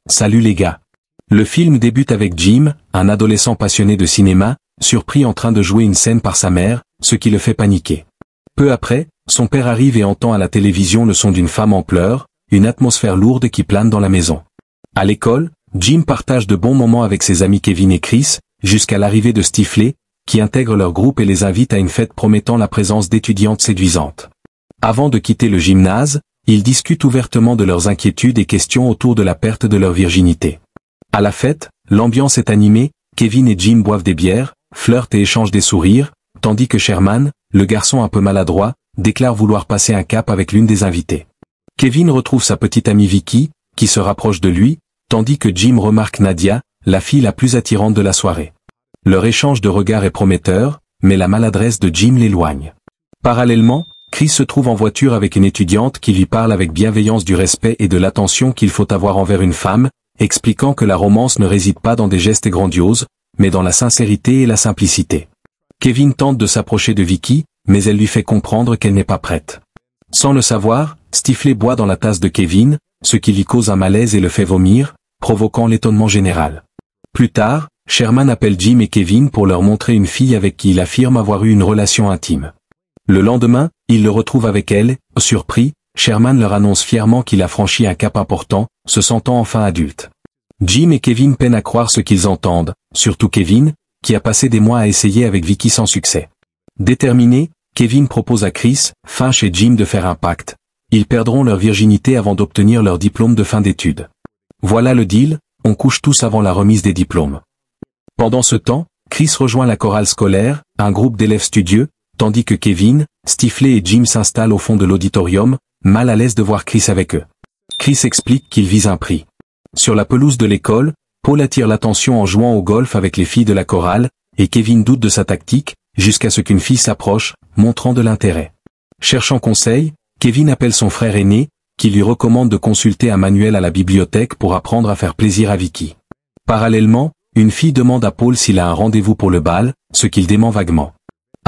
Salut les gars. Le film débute avec Jim, un adolescent passionné de cinéma, surpris en train de jouer une scène par sa mère, ce qui le fait paniquer. Peu après, son père arrive et entend à la télévision le son d'une femme en pleurs, une atmosphère lourde qui plane dans la maison. À l'école, Jim partage de bons moments avec ses amis Kevin et Chris, jusqu'à l'arrivée de Stifley, qui intègre leur groupe et les invite à une fête promettant la présence d'étudiantes séduisantes. Avant de quitter le gymnase, ils discutent ouvertement de leurs inquiétudes et questions autour de la perte de leur virginité. À la fête, l'ambiance est animée, Kevin et Jim boivent des bières, flirtent et échangent des sourires, tandis que Sherman, le garçon un peu maladroit, déclare vouloir passer un cap avec l'une des invitées. Kevin retrouve sa petite amie Vicky, qui se rapproche de lui, tandis que Jim remarque Nadia, la fille la plus attirante de la soirée. Leur échange de regards est prometteur, mais la maladresse de Jim l'éloigne. Parallèlement, Chris se trouve en voiture avec une étudiante qui lui parle avec bienveillance du respect et de l'attention qu'il faut avoir envers une femme, expliquant que la romance ne réside pas dans des gestes grandioses, mais dans la sincérité et la simplicité. Kevin tente de s'approcher de Vicky, mais elle lui fait comprendre qu'elle n'est pas prête. Sans le savoir, Stifley boit dans la tasse de Kevin, ce qui lui cause un malaise et le fait vomir, provoquant l'étonnement général. Plus tard, Sherman appelle Jim et Kevin pour leur montrer une fille avec qui il affirme avoir eu une relation intime. Le lendemain, il le retrouve avec elle, surpris, Sherman leur annonce fièrement qu'il a franchi un cap important, se sentant enfin adulte. Jim et Kevin peinent à croire ce qu'ils entendent, surtout Kevin, qui a passé des mois à essayer avec Vicky sans succès. Déterminé, Kevin propose à Chris, Finch et Jim de faire un pacte. Ils perdront leur virginité avant d'obtenir leur diplôme de fin d'études. Voilà le deal, on couche tous avant la remise des diplômes. Pendant ce temps, Chris rejoint la chorale scolaire, un groupe d'élèves studieux, tandis que Kevin, Stifley et Jim s'installent au fond de l'auditorium, mal à l'aise de voir Chris avec eux. Chris explique qu'il vise un prix. Sur la pelouse de l'école, Paul attire l'attention en jouant au golf avec les filles de la chorale, et Kevin doute de sa tactique, jusqu'à ce qu'une fille s'approche, montrant de l'intérêt. Cherchant conseil, Kevin appelle son frère aîné, qui lui recommande de consulter un manuel à la bibliothèque pour apprendre à faire plaisir à Vicky. Parallèlement, une fille demande à Paul s'il a un rendez-vous pour le bal, ce qu'il dément vaguement.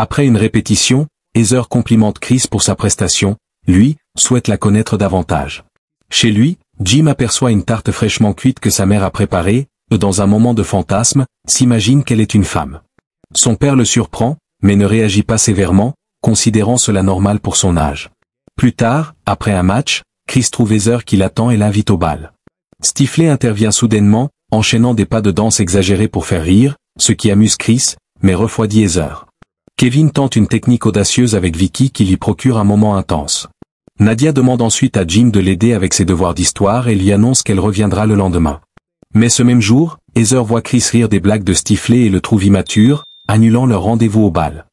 Après une répétition, Heather complimente Chris pour sa prestation, lui, souhaite la connaître davantage. Chez lui, Jim aperçoit une tarte fraîchement cuite que sa mère a préparée, et dans un moment de fantasme, s'imagine qu'elle est une femme. Son père le surprend, mais ne réagit pas sévèrement, considérant cela normal pour son âge. Plus tard, après un match, Chris trouve Heather qui l'attend et l'invite au bal. Stifley intervient soudainement, enchaînant des pas de danse exagérés pour faire rire, ce qui amuse Chris, mais refroidit Heather. Kevin tente une technique audacieuse avec Vicky qui lui procure un moment intense. Nadia demande ensuite à Jim de l'aider avec ses devoirs d'histoire et lui annonce qu'elle reviendra le lendemain. Mais ce même jour, Heather voit Chris rire des blagues de Stifley et le trouve immature, annulant leur rendez-vous au bal.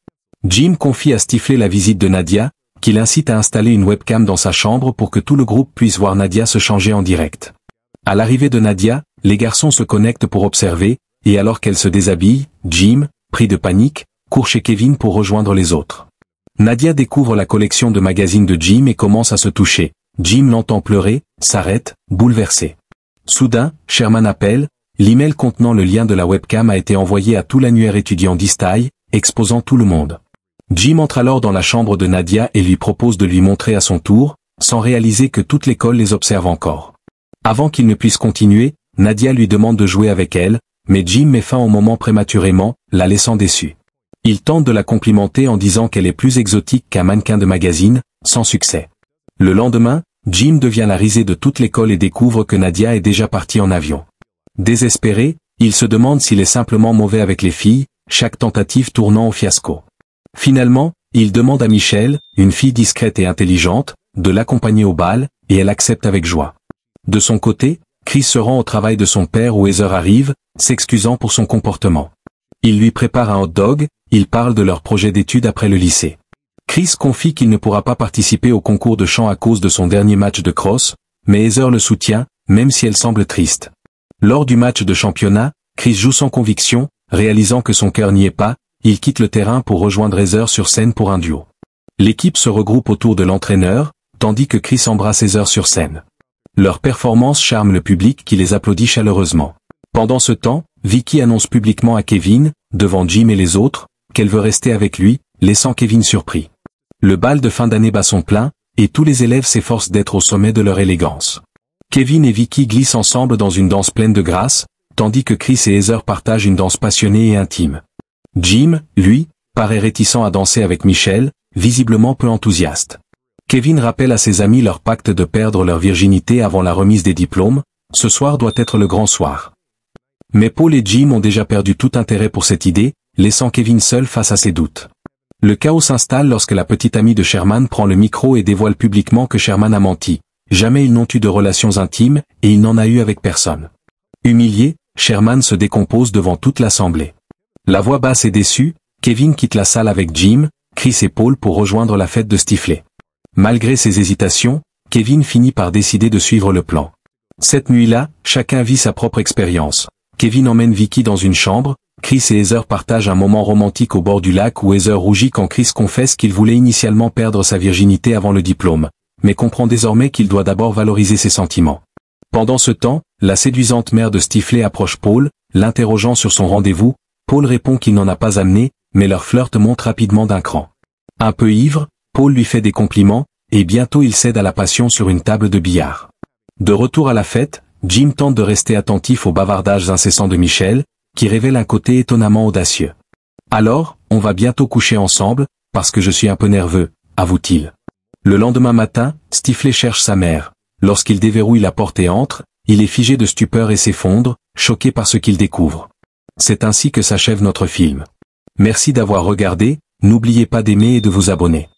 Jim confie à Stifley la visite de Nadia, qui l'incite à installer une webcam dans sa chambre pour que tout le groupe puisse voir Nadia se changer en direct. À l'arrivée de Nadia, les garçons se connectent pour observer, et alors qu'elle se déshabille, Jim, pris de panique, court chez Kevin pour rejoindre les autres. Nadia découvre la collection de magazines de Jim et commence à se toucher. Jim l'entend pleurer, s'arrête, bouleversé. Soudain, Sherman appelle, l'email contenant le lien de la webcam a été envoyé à tout l'annuaire étudiant d'Easthigh, exposant tout le monde. Jim entre alors dans la chambre de Nadia et lui propose de lui montrer à son tour, sans réaliser que toute l'école les observe encore. Avant qu'il ne puisse continuer, Nadia lui demande de jouer avec elle, mais Jim met fin au moment prématurément, la laissant déçue. Il tente de la complimenter en disant qu'elle est plus exotique qu'un mannequin de magazine, sans succès. Le lendemain, Jim devient la risée de toute l'école et découvre que Nadia est déjà partie en avion. Désespéré, il se demande s'il est simplement mauvais avec les filles, chaque tentative tournant au fiasco. Finalement, il demande à Michelle, une fille discrète et intelligente, de l'accompagner au bal, et elle accepte avec joie. De son côté, Chris se rend au travail de son père où Heather arrive, s'excusant pour son comportement. Il lui prépare un hot dog, ils parlent de leur projet d'études après le lycée. Chris confie qu'il ne pourra pas participer au concours de chant à cause de son dernier match de crosse, mais Heather le soutient, même si elle semble triste. Lors du match de championnat, Chris joue sans conviction, réalisant que son cœur n'y est pas, il quitte le terrain pour rejoindre Heather sur scène pour un duo. L'équipe se regroupe autour de l'entraîneur, tandis que Chris embrasse Heather sur scène. Leur performance charme le public qui les applaudit chaleureusement. Pendant ce temps, Vicky annonce publiquement à Kevin, devant Jim et les autres, qu'elle veut rester avec lui, laissant Kevin surpris. Le bal de fin d'année bat son plein, et tous les élèves s'efforcent d'être au sommet de leur élégance. Kevin et Vicky glissent ensemble dans une danse pleine de grâce, tandis que Chris et Heather partagent une danse passionnée et intime. Jim, lui, paraît réticent à danser avec Michelle, visiblement peu enthousiaste. Kevin rappelle à ses amis leur pacte de perdre leur virginité avant la remise des diplômes, ce soir doit être le grand soir. Mais Paul et Jim ont déjà perdu tout intérêt pour cette idée, laissant Kevin seul face à ses doutes. Le chaos s'installe lorsque la petite amie de Sherman prend le micro et dévoile publiquement que Sherman a menti. Jamais ils n'ont eu de relations intimes, et il n'en a eu avec personne. Humilié, Sherman se décompose devant toute l'assemblée. La voix basse et déçue, Kevin quitte la salle avec Jim, Chris et Paul pour rejoindre la fête de Stifley. Malgré ses hésitations, Kevin finit par décider de suivre le plan. Cette nuit-là, chacun vit sa propre expérience. Kevin emmène Vicky dans une chambre, Chris et Heather partagent un moment romantique au bord du lac où Heather rougit quand Chris confesse qu'il voulait initialement perdre sa virginité avant le diplôme, mais comprend désormais qu'il doit d'abord valoriser ses sentiments. Pendant ce temps, la séduisante mère de Stifley approche Paul, l'interrogeant sur son rendez-vous. Paul répond qu'il n'en a pas amené, mais leur flirt monte rapidement d'un cran. Un peu ivre, Paul lui fait des compliments, et bientôt il cède à la passion sur une table de billard. De retour à la fête, Jim tente de rester attentif aux bavardages incessants de Michelle, qui révèle un côté étonnamment audacieux. Alors, on va bientôt coucher ensemble, parce que je suis un peu nerveux, avoue-t-il. Le lendemain matin, Stifley cherche sa mère. Lorsqu'il déverrouille la porte et entre, il est figé de stupeur et s'effondre, choqué par ce qu'il découvre. C'est ainsi que s'achève notre film. Merci d'avoir regardé, n'oubliez pas d'aimer et de vous abonner.